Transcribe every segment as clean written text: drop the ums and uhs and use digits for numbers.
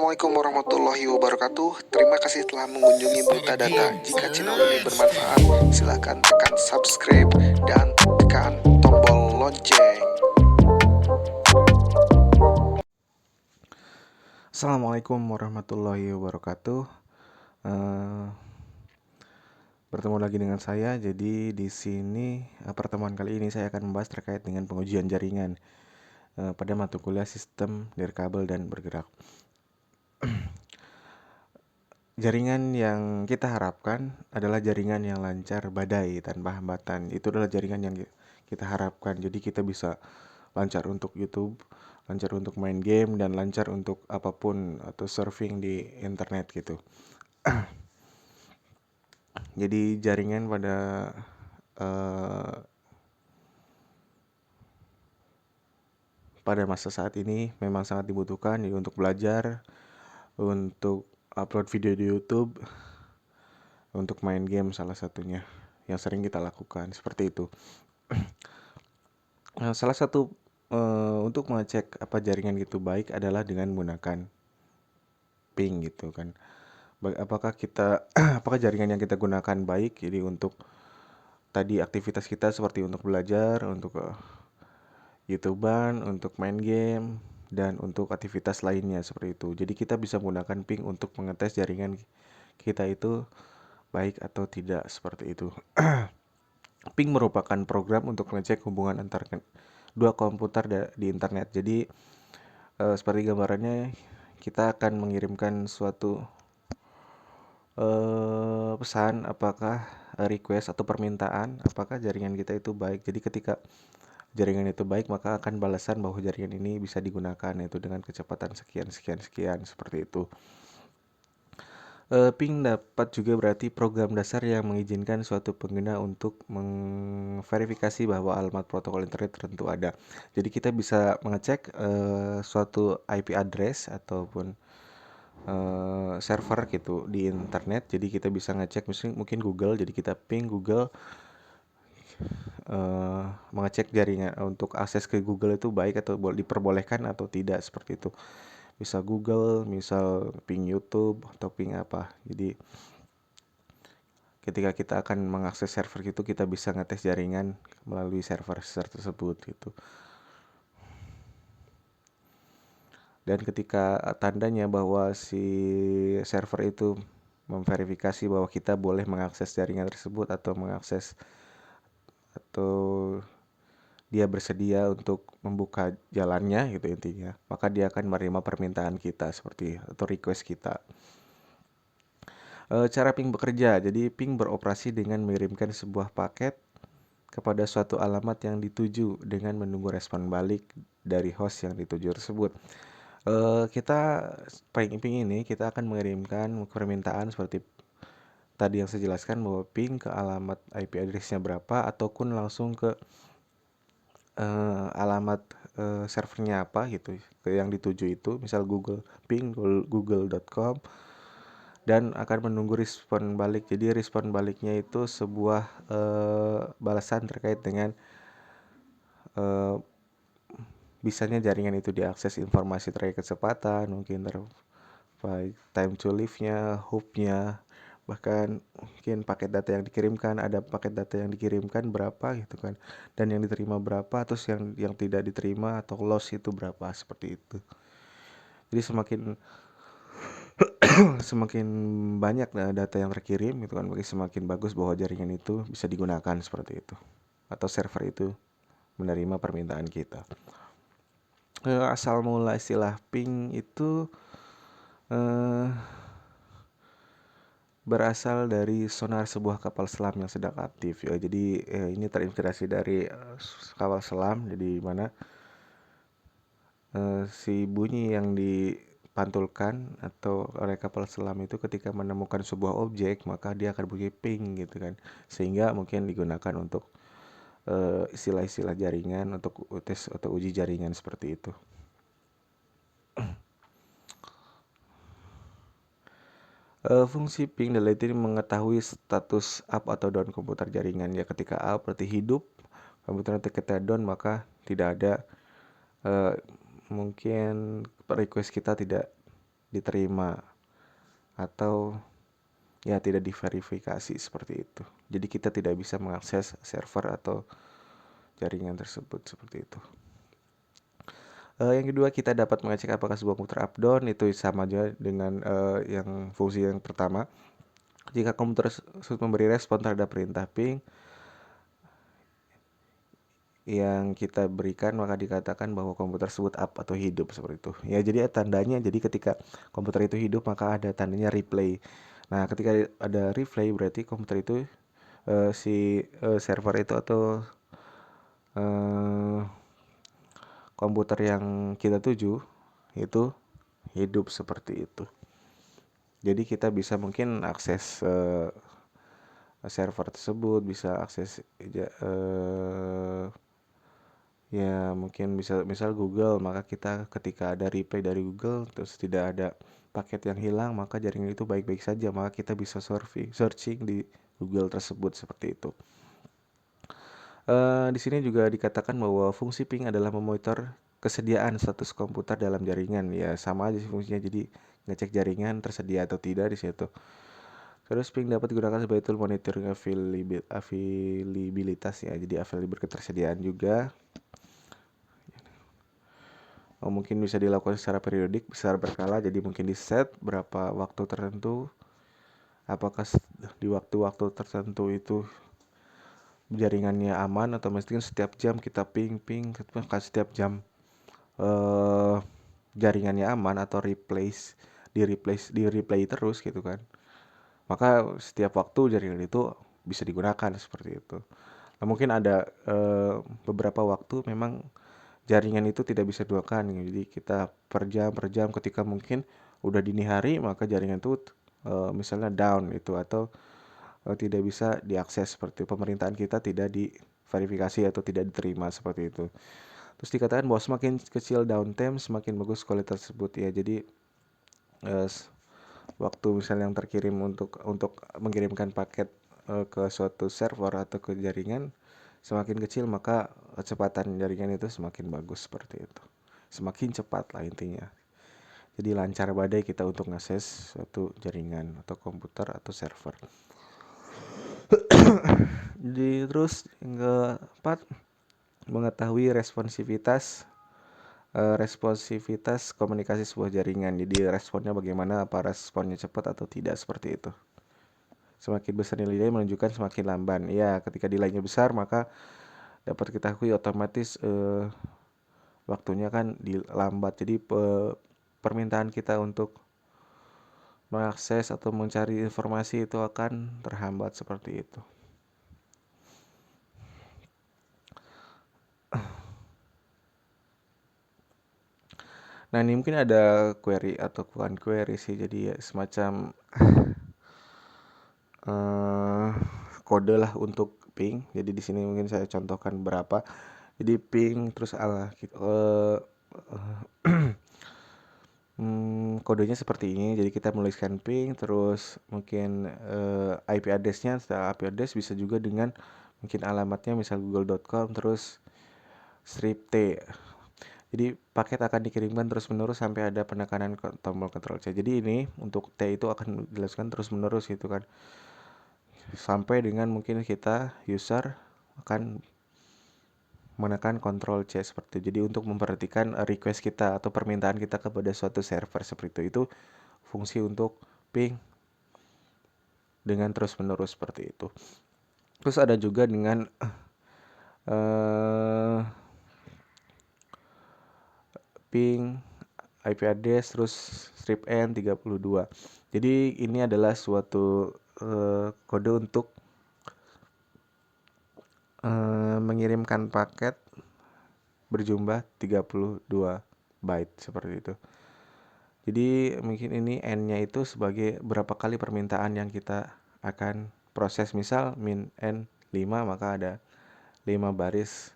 Assalamualaikum warahmatullahi wabarakatuh. Terima kasih telah mengunjungi Buta Data. Jika channel ini bermanfaat, silahkan tekan subscribe dan tekan tombol lonceng. Assalamualaikum warahmatullahi wabarakatuh. Bertemu lagi dengan saya. Jadi di sini pertemuan kali ini saya akan membahas terkait dengan pengujian jaringan pada mata kuliah Sistem Nirkabel dan Bergerak. Jaringan yang kita harapkan adalah jaringan yang lancar badai tanpa hambatan. Itu adalah jaringan yang kita harapkan. Jadi kita bisa lancar untuk YouTube, lancar untuk main game, dan lancar untuk apapun atau surfing di internet gitu. Jadi jaringan pada masa saat ini memang sangat dibutuhkan ya, untuk belajar, untuk upload video di YouTube, untuk main game salah satunya yang sering kita lakukan seperti itu. Salah satu untuk mengecek apa jaringan itu baik adalah dengan menggunakan ping gitu kan. Apakah apakah jaringan yang kita gunakan baik, jadi untuk tadi aktivitas kita seperti untuk belajar, untuk YouTuber, untuk main game, dan untuk aktivitas lainnya seperti itu. Jadi kita bisa menggunakan ping untuk mengetes jaringan kita itu baik atau tidak seperti itu. Ping merupakan program untuk mengecek hubungan antar dua komputer di internet. Jadi seperti gambarannya, kita akan mengirimkan suatu pesan, apakah request atau permintaan, apakah jaringan kita itu baik. Jadi ketika jaringan itu baik, maka akan balasan bahwa jaringan ini bisa digunakan, yaitu dengan kecepatan sekian seperti itu. Ping dapat juga berarti program dasar yang mengizinkan suatu pengguna untuk memverifikasi bahwa alamat protokol internet tertentu ada. Jadi kita bisa mengecek suatu IP address ataupun server gitu di internet. Jadi kita bisa ngecek misalnya mungkin Google, jadi kita ping Google, mengecek jaringan untuk akses ke Google itu baik atau diperbolehkan atau tidak seperti itu. Bisa Google, misal ping YouTube atau ping apa. Jadi ketika kita akan mengakses server itu, kita bisa ngetes jaringan melalui server tersebut gitu. Dan ketika tandanya bahwa si server itu memverifikasi bahwa kita boleh mengakses jaringan tersebut atau dia bersedia untuk membuka jalannya gitu intinya, maka dia akan menerima permintaan kita seperti atau request kita. Cara ping bekerja, jadi ping beroperasi dengan mengirimkan sebuah paket kepada suatu alamat yang dituju dengan menunggu respon balik dari host yang dituju tersebut. Kita ping ini kita akan mengirimkan permintaan seperti tadi yang saya jelaskan, bahwa ping ke alamat IP address-nya berapa, ataupun langsung ke alamat servernya apa gitu ke yang dituju itu, misal Google, ping google.com, dan akan menunggu respon balik. Jadi respon baliknya itu sebuah balasan terkait dengan bisanya jaringan itu diakses informasi terkait kecepatan, mungkin time to live-nya, hop-nya, bahkan mungkin paket data yang dikirimkan, ada paket data yang dikirimkan berapa gitu kan, dan yang diterima berapa, terus yang tidak diterima atau loss itu berapa, seperti itu. Jadi semakin banyak data yang terkirim gitu kan, semakin bagus bahwa jaringan itu bisa digunakan seperti itu, atau server itu menerima permintaan kita. Asal mula istilah ping itu berasal dari sonar sebuah kapal selam yang sedang aktif ya. Jadi ini terinspirasi dari kapal selam, jadi mana si bunyi yang dipantulkan atau oleh kapal selam itu ketika menemukan sebuah objek, maka dia akan bunyi ping gitu kan, sehingga mungkin digunakan untuk istilah-istilah jaringan untuk tes atau uji jaringan seperti itu. Fungsi ping adalah itu mengetahui status up atau down komputer jaringan ya. Ketika up berarti hidup, komputer ketika down maka tidak ada, mungkin request kita tidak diterima atau ya tidak diverifikasi seperti itu. Jadi kita tidak bisa mengakses server atau jaringan tersebut seperti itu. Yang kedua, kita dapat mengecek apakah sebuah komputer up down, itu sama aja dengan yang fungsi yang pertama. Jika komputer tersebut memberi respon terhadap perintah ping yang kita berikan, maka dikatakan bahwa komputer tersebut up atau hidup seperti itu. Ya, jadi tandanya, jadi ketika komputer itu hidup maka ada tandanya replay. Nah, ketika ada replay berarti komputer itu server itu atau eh, komputer yang kita tuju itu hidup seperti itu. Jadi kita bisa mungkin akses server tersebut, bisa akses ya mungkin bisa misal Google, maka kita ketika ada replay dari Google terus tidak ada paket yang hilang, maka jaringan itu baik-baik saja, maka kita bisa searching di Google tersebut seperti itu. Di sini juga dikatakan bahwa fungsi ping adalah memonitor kesediaan status komputer dalam jaringan. Ya sama aja sih fungsinya, jadi ngecek jaringan tersedia atau tidak di situ. Terus ping dapat digunakan sebagai tool monitoring availabilitas ya, jadi available ketersediaan juga. Mungkin bisa dilakukan secara periodik, secara berkala, jadi mungkin di set berapa waktu tertentu. Apakah di waktu-waktu tertentu itu jaringannya aman atau mungkin setiap jam kita ping setiap jam jaringannya aman atau di replay terus gitu kan, maka setiap waktu jaringan itu bisa digunakan seperti itu. Nah, mungkin ada beberapa waktu memang jaringan itu tidak bisa digunakan, jadi kita per jam ketika mungkin udah dini hari maka jaringan itu misalnya down itu atau tidak bisa diakses, seperti pemerintahan kita tidak diverifikasi atau tidak diterima seperti itu. Terus dikatakan bahwa semakin kecil downtime semakin bagus kualitas tersebut ya. Jadi waktu misalnya yang terkirim untuk mengirimkan paket ke suatu server atau ke jaringan semakin kecil, maka kecepatan jaringan itu semakin bagus seperti itu. Semakin cepat lah intinya. Jadi lancar badai kita untuk ngakses suatu jaringan atau komputer atau server. Jadi terus yang keempat, mengetahui responsivitas komunikasi sebuah jaringan. Jadi responnya bagaimana, apa responnya cepat atau tidak seperti itu. Semakin besar nilainya menunjukkan semakin lamban. Ya, ketika nilainya besar maka dapat kita ketahui otomatis waktunya kan lambat. Jadi permintaan kita untuk mengakses atau mencari informasi itu akan terhambat seperti itu. Nah, ini mungkin ada query atau bukan query sih, jadi ya semacam kode lah untuk ping. Jadi di sini mungkin saya contohkan berapa. Jadi ping terus kodenya seperti ini. Jadi kita menuliskan ping terus mungkin IP address-nya. Setelah IP address bisa juga dengan mungkin alamatnya misal google.com terus strip T. Jadi paket akan dikirimkan terus-menerus sampai ada penekanan tombol Ctrl C. Jadi ini untuk T itu akan dilakukan terus-menerus gitu kan. Sampai dengan mungkin kita user akan menekan Ctrl C seperti itu. Jadi untuk memperhatikan request kita atau permintaan kita kepada suatu server seperti itu. Itu fungsi untuk ping dengan terus-menerus seperti itu. Terus ada juga dengan ping IP address terus strip N 32. Jadi ini adalah suatu kode untuk mengirimkan paket berjumlah 32 byte seperti itu. Jadi mungkin ini N-nya itu sebagai berapa kali permintaan yang kita akan proses. Misal min N 5 maka ada 5 baris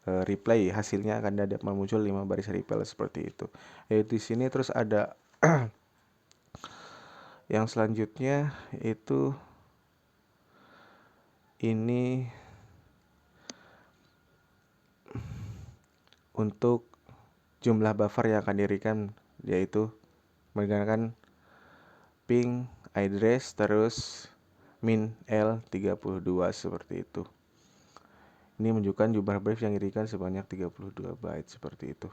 replay, hasilnya akan ada muncul 5 baris replay seperti itu. Di sini terus ada yang selanjutnya itu ini untuk jumlah buffer yang akan diberikan, yaitu menggunakan ping address terus min L32 seperti itu. Ini menunjukkan jumlah brief yang dikirimkan sebanyak 32 byte seperti itu.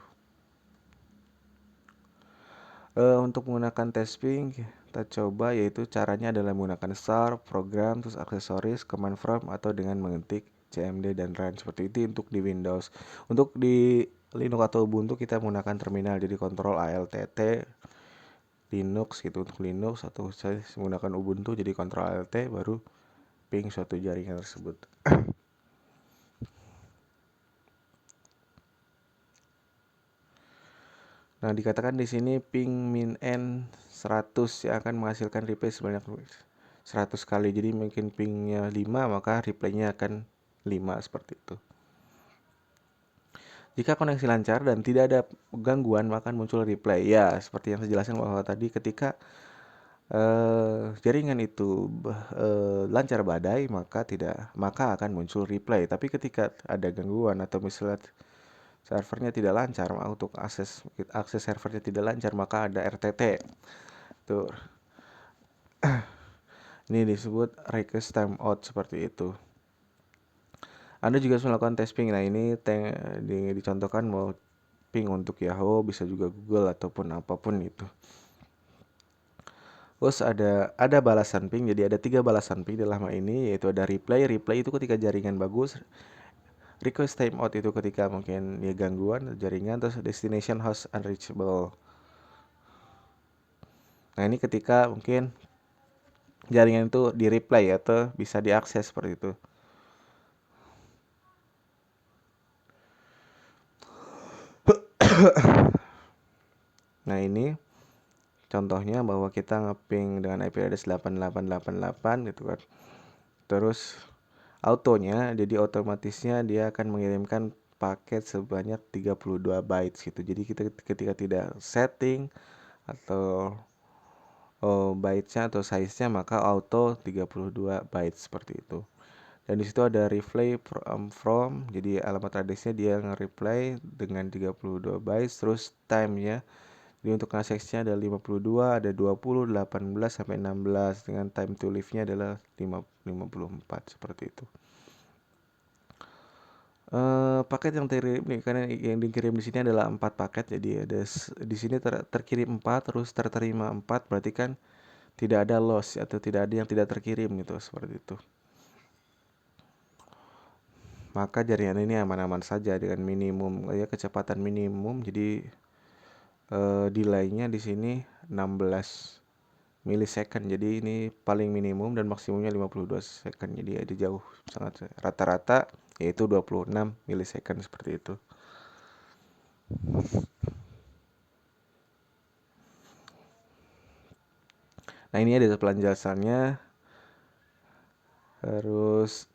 Untuk menggunakan test ping kita coba, yaitu caranya adalah menggunakan start, program, terus aksesoris, command prompt, atau dengan mengetik cmd dan run seperti itu untuk di Windows. Untuk di Linux atau Ubuntu kita menggunakan terminal, jadi kontrol alt Linux gitu untuk Linux, atau saya menggunakan Ubuntu jadi kontrol alt baru ping suatu jaringan tersebut. Nah, dikatakan di sini ping min n 100 yang akan menghasilkan replay sebanyak 100 kali. Jadi mungkin pingnya 5, maka replaynya akan 5 seperti itu. Jika koneksi lancar dan tidak ada gangguan, maka muncul replay. Ya, seperti yang saya jelaskan bahwa tadi ketika jaringan itu lancar badai, maka akan muncul replay. Tapi ketika ada gangguan atau misalnya servernya tidak lancar, untuk akses servernya tidak lancar, maka ada RTT. Tuh. Ini disebut request timeout seperti itu. Anda juga harus melakukan tes ping. Nah, ini dicontohkan mau ping untuk Yahoo, bisa juga Google ataupun apapun itu. Terus ada balasan ping. Jadi ada 3 balasan ping dalam hal ini, yaitu ada replay. Replay itu ketika jaringan bagus. Request timeout itu ketika mungkin ya gangguan jaringan. Terus destination host unreachable. Nah, ini ketika mungkin jaringan itu di replay atau bisa diakses seperti itu. Nah, ini contohnya bahwa kita ngeping dengan IP address 8888 gitu kan. Terus autonya, jadi otomatisnya dia akan mengirimkan paket sebanyak 32 bytes gitu. Jadi kita ketika tidak setting atau bytes-nya atau size-nya, maka auto 32 bytes seperti itu. Dan di situ ada reply from, jadi alamat address-nya dia nge-reply dengan 32 bytes, terus time-nya. Jadi untuk aksesnya ada 52, ada 20, 18 sampai 16 dengan time to live-nya adalah 54 seperti itu. Paket yang dikirim di sini adalah 4 paket. Jadi ada di sini terkirim 4, terus terterima 4, berarti kan tidak ada loss atau tidak ada yang tidak terkirim gitu, seperti itu. Maka jaringan ini aman-aman saja dengan minimum kecepatan minimum. Jadi delay-nya di sini 16 milisecond. Jadi ini paling minimum dan maksimumnya 52 second. Jadi ada jauh sangat, rata-rata yaitu 26 milisecond seperti itu. Nah, ini ada penjelasannya. Harus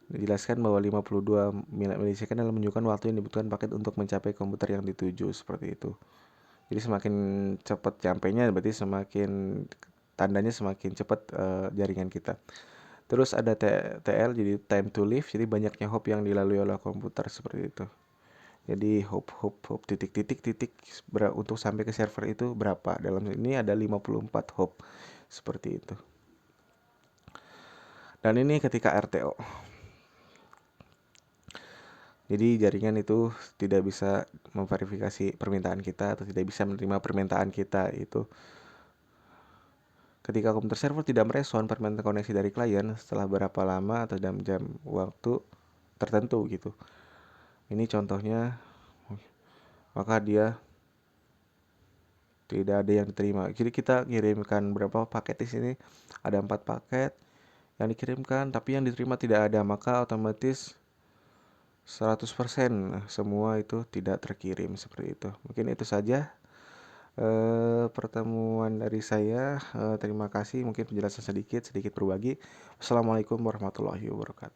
dijelaskan bahwa 52 milisecond adalah menunjukkan waktu yang dibutuhkan paket untuk mencapai komputer yang dituju, seperti itu. Jadi semakin cepat nyampainya berarti semakin tandanya semakin cepat jaringan kita. Terus ada TL, jadi time to live, jadi banyaknya hop yang dilalui oleh komputer seperti itu. Jadi hop titik untuk sampai ke server itu berapa? Dalam ini ada 54 hop seperti itu. Dan ini ketika RTO. Jadi jaringan itu tidak bisa memverifikasi permintaan kita atau tidak bisa menerima permintaan kita itu. Ketika komputer server tidak merespon permintaan koneksi dari klien setelah berapa lama atau jam waktu tertentu gitu. Ini contohnya, maka dia tidak ada yang diterima. Jadi kita kirimkan berapa paket di sini? Ada 4 paket yang dikirimkan, tapi yang diterima tidak ada, maka otomatis 100% semua itu tidak terkirim seperti itu. Mungkin itu saja pertemuan dari saya. Terima kasih, mungkin penjelasan sedikit berbagi. Wassalamualaikum warahmatullahi wabarakatuh.